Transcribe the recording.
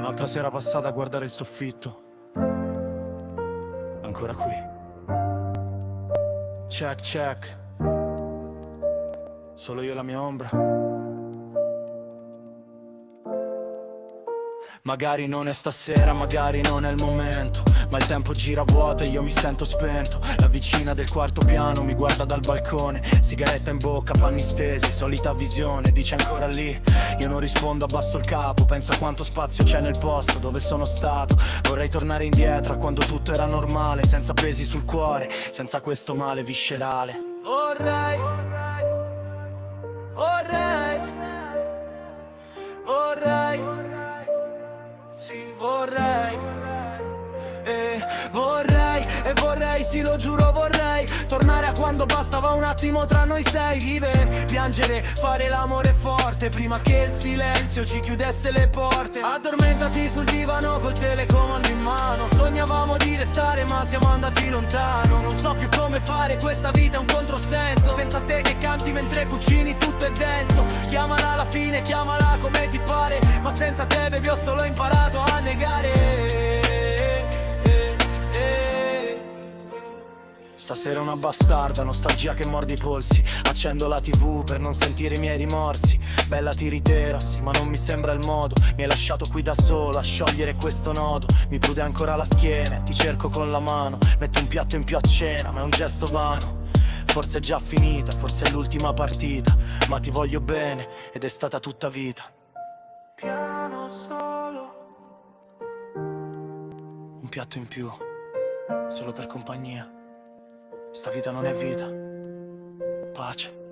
Un'altra sera passata a guardare il soffitto. Ancora qui. Check, check. Solo io e la mia ombra. Magari non è stasera, magari non è il momento, ma il tempo gira vuoto e io mi sento spento. La vicina del quarto piano mi guarda dal balcone, sigaretta in bocca, panni stesi, solita visione. Dice ancora lì, io non rispondo, abbasso il capo. Penso a quanto spazio c'è nel posto dove sono stato. Vorrei tornare indietro a quando tutto era normale, senza pesi sul cuore, senza questo male viscerale. Vorrei, vorrei, vorrei, sì, vorrei, vorrei, sì, lo giuro, vorrei tornare a quando bastava un attimo tra noi sei. Vivere, piangere, fare l'amore forte prima che il silenzio ci chiudesse le porte. Addormentati sul divano col telecomando in mano. Sognavamo di restare ma siamo andati lontano. Non so più come fare, questa vita è un controsenso. Senza te che canti mentre cucini tutto è denso. Chiamala alla fine, chiamala come ti pare, ma senza te baby ho solo imparato a negare. Stasera una bastarda, nostalgia che morde i polsi. Accendo la TV per non sentire i miei rimorsi. Bella ti riterassi, ma non mi sembra il modo. Mi hai lasciato qui da solo a sciogliere questo nodo. Mi prude ancora la schiena, ti cerco con la mano. Metto un piatto in più a cena, ma è un gesto vano. Forse è già finita, forse è l'ultima partita, ma ti voglio bene ed è stata tutta vita. Piano solo, un piatto in più, solo per compagnia. Sta vita non è vita. Pace.